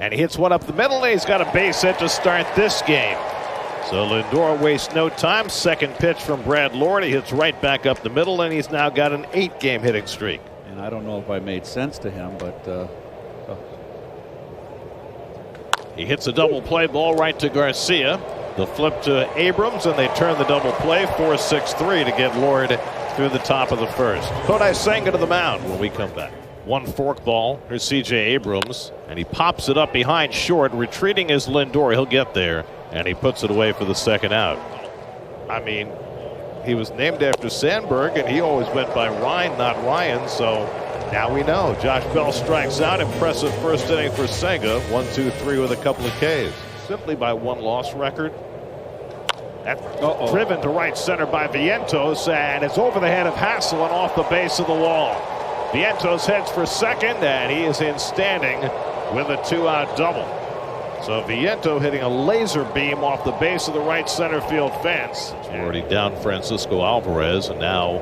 And he hits one up the middle, and he's got a base hit to start this game. So Lindor wastes no time. Second pitch from Brad Lord. He hits right back up the middle, and he's now got an 8-game hitting streak. And I don't know if I made sense to him, but he hits a double play ball right to Garcia. The flip to Abrams, and they turn the double play 4-6-3 to get Lord through the top of the first. Kodai Senga to the mound when we come back. One fork ball. Here's C.J. Abrams, and he pops it up behind short. Retreating is Lindor. He'll get there, and he puts it away for the second out. I mean, he was named after Sandberg, and he always went by Ryan, not Ryan, so now we know. Josh Bell strikes out. Impressive first inning for Senga. 1-2-3 with a couple of Ks. Simply by one loss record. That's driven to right center by Vientos, and it's over the head of Hassel and off the base of the wall. Vientos heads for second, and he is in standing with a 2-out double. So Vientos hitting a laser beam off the base of the right center field fence. We're already down Francisco Alvarez, and now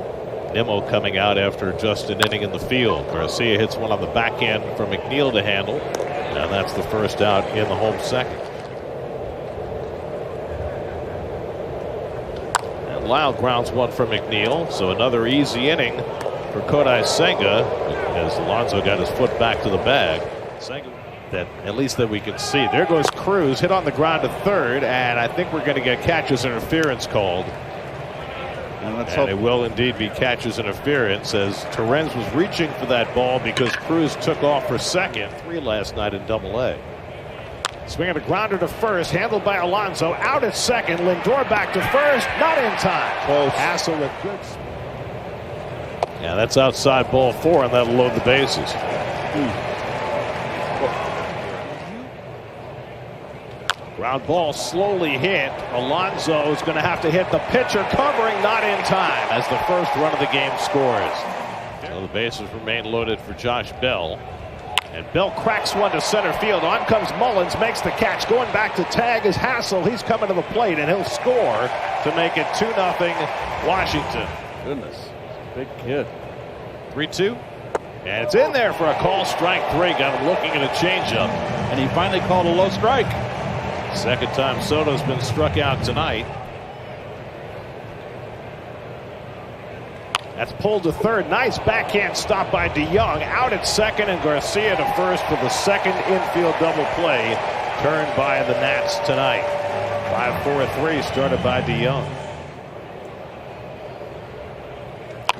Nimmo coming out after just an inning in the field. Garcia hits one on the back end for McNeil to handle, and that's the first out in the home second. And Lyle grounds one for McNeil, so another easy inning for Kodai Senga as Alonso got his foot back to the bag. Senga, that at least that we can see. There goes Cruz, hit on the ground to third, and I think we're going to get catcher's interference called. And it will indeed be catcher's interference, as Torrens was reaching for that ball because Cruz took off for second. 3 last night in Double-A. Swinging a grounder to first, handled by Alonso. Out at second, Lindor back to first, not in time. Close. Hassel with good. Yeah, that's outside ball 4, and that'll load the bases. Ground ball slowly hit. Alonso is going to have to hit the pitcher, covering, not in time, as the first run of the game scores. So the bases remain loaded for Josh Bell. And Bell cracks one to center field. On comes Mullins, makes the catch. Going back to tag is Hassel. He's coming to the plate, and he'll score to make it 2-0 Washington. Goodness. Big kid. 3-2. And it's in there for a call. Strike 3. Got him looking at a changeup. And he finally called a low strike. Second time Soto's been struck out tonight. That's pulled to third. Nice backhand stop by DeYoung. Out at second, and Garcia to first for the second infield double play. Turned by the Nats tonight. 5-4-3 started by DeYoung.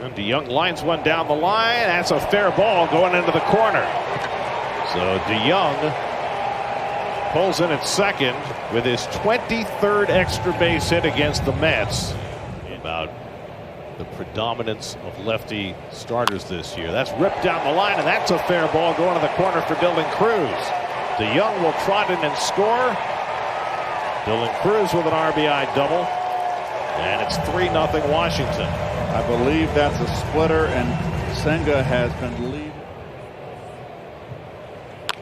And DeYoung lines one down the line. That's a fair ball going into the corner. So DeYoung pulls in at second with his 23rd extra base hit against the Mets. About the predominance of lefty starters this year. That's ripped down the line, and that's a fair ball going to the corner for Dylan Cruz. DeYoung will trot in and score. Dylan Cruz with an RBI double. And it's 3-0 Washington. I believe that's a splitter, and Senga has been leading.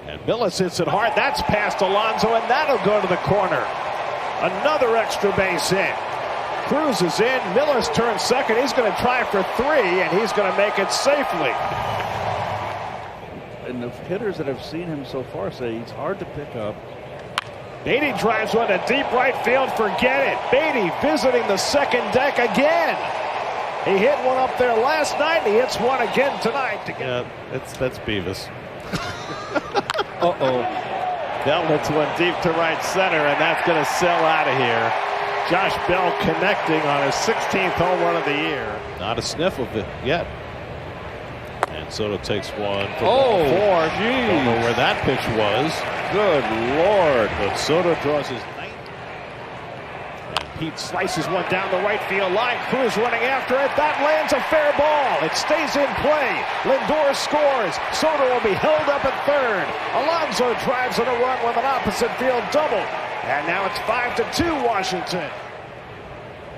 And Millis hits it hard. That's past Alonso, and that'll go to the corner. Another extra base hit. Cruz is in. Millis turns second. He's going to try for 3, and he's going to make it safely. And the hitters that have seen him so far say he's hard to pick up. Beatty drives one to deep right field. Forget it. Beatty visiting the second deck again. He hit one up there last night. He hits one again tonight. Yeah, that's Beavis. Bell hits one deep to right center, and that's going to sail out of here. Josh Bell connecting on his 16th home run of the year. Not a sniff of it yet. And Soto takes one for 4. Don't know where that pitch was. Good Lord. But Soto draws his 9th. And Pete slices one down the right field line. Cruz running after it. That lands a fair ball. It stays in play. Lindor scores. Soto will be held up at third. Alonso drives in a run with an opposite field double. And now it's 5-2 Washington.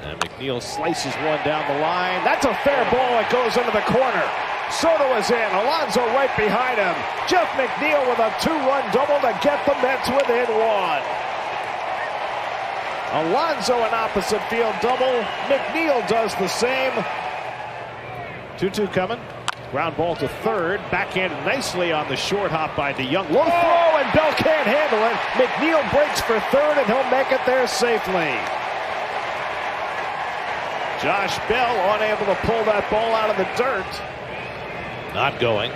And McNeil slices one down the line. That's a fair ball. It goes into the corner. Soto is in. Alonso right behind him. Jeff McNeil with a 2-run double to get the Mets within 1. Alonso an opposite field double. McNeil does the same. 2-2 coming. Ground ball to third. Backhanded nicely on the short hop by DeYoung. Low throw, and Bell can't handle it. McNeil breaks for third, and he'll make it there safely. Josh Bell unable to pull that ball out of the dirt. Not going.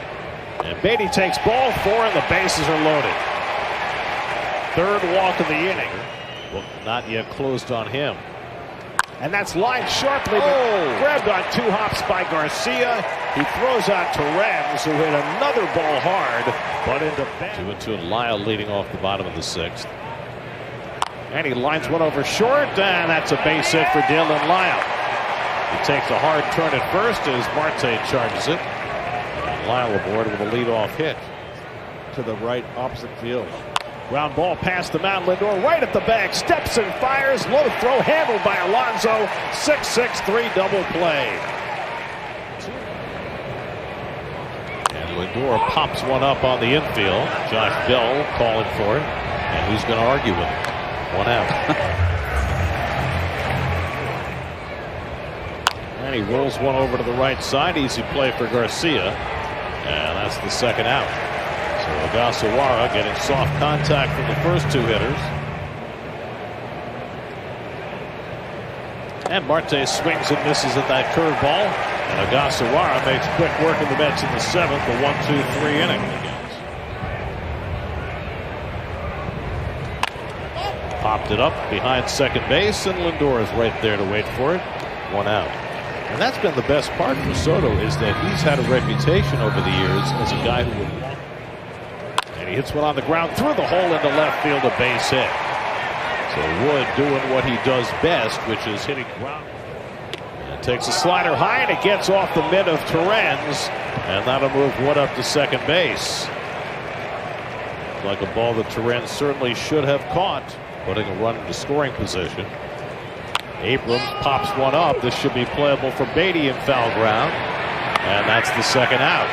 And Beatty takes ball 4, and the bases are loaded. Third walk of the inning. Well, not yet closed on him. And that's lined sharply, but grabbed on 2 hops by Garcia. He throws out to Renz, who hit another ball hard, but into bend. 2-2, and Lyle leading off the bottom of the 6th. And he lines one over short, and that's a base hit for Dylan Lyle. He takes a hard turn at first as Marte charges it. And Lyle aboard with a leadoff hit. To the right, opposite field. Ground ball past the mound. Lindor right at the bag. Steps and fires. Low throw handled by Alonso. 6-6-3 double play. And Lindor pops one up on the infield. Josh Bell calling for it. And who's going to argue with him? 1 out. And he rolls one over to the right side. Easy play for Garcia. And that's the 2nd out. So Ogasawara getting soft contact from the first 2 hitters. And Marte swings and misses at that curveball. And Ogasawara makes quick work of the Mets in the 7th, the 1-2-3 inning. Popped it up behind second base, and Lindor is right there to wait for it. 1 out. And that's been the best part for Soto, is that he's had a reputation over the years as a guy who would walk. And he hits one on the ground through the hole into left field, a base hit. So Wood doing what he does best, which is hitting ground. And takes a slider high, and it gets off the mid of Torrens, and that'll move Wood up to second base. Like a ball that Torrens certainly should have caught, putting a run into scoring position. Abrams pops one up. This should be playable for Beatty in foul ground, and that's the 2nd out.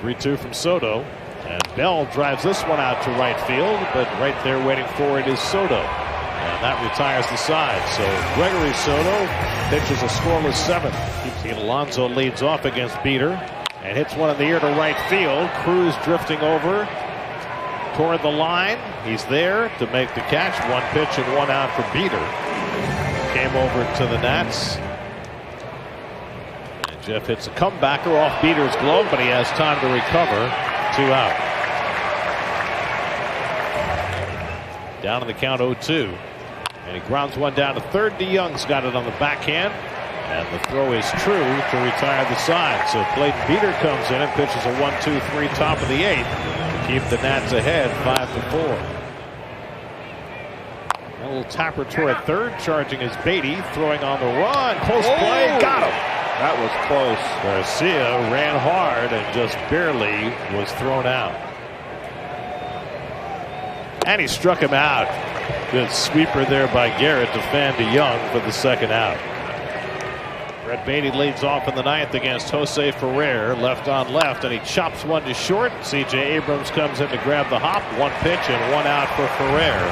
3-2 from Soto, and Bell drives this one out to right field, but right there waiting for it is Soto, and that retires the side. So Gregory Soto pitches a scoreless 7th. Alonso leads off against Beater and hits one in the air to right field. Cruz drifting over toward the line. He's there to make the catch. 1 pitch and 1 out for Beater. Came over to the Nats. And Jeff hits a comebacker off Beater's glove, but he has time to recover. 2 out. Down in the count 0-2. And he grounds one down to third. DeYoung's got it on the backhand. And the throw is true to retire the side. So Clayton Beater comes in and pitches a 1-2-3 top of the 8th. Keep the Nats ahead 5-4. A little tapper toward third. Charging is Beatty. Throwing on the run. Close play. Got him. That was close. Garcia ran hard and just barely was thrown out. And he struck him out. Good sweeper there by Garrett to fan DeYoung for the 2nd out. Brett Beatty leads off in the 9th against Jose Ferrer, left on left, and he chops one to short. C.J. Abrams comes in to grab the hop. 1 pitch and 1 out for Ferrer.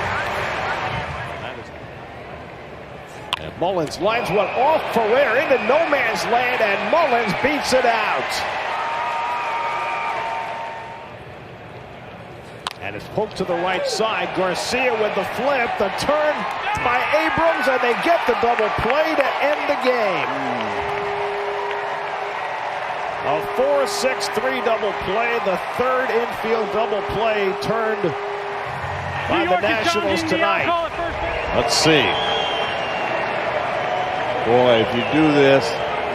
And Mullins lines one off Ferrer into no man's land, and Mullins beats it out. And it's poked to the right side. Garcia with the flip, the turn by Abrams, and they get the double play to end the game. A 4-6-3 double play, the 3rd infield double play turned by the Nationals tonight. Let's see. Boy, if you do this,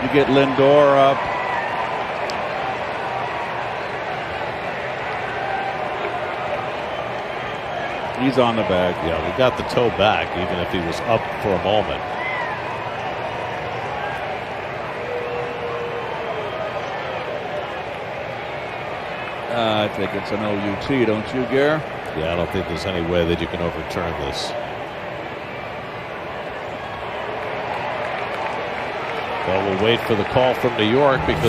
you get Lindor up. He's on the bag. Yeah, we got the toe back, even if he was up for a moment. I think it's an OUT, don't you, Gare? Yeah, I don't think there's any way that you can overturn this. Well, we'll wait for the call from New York because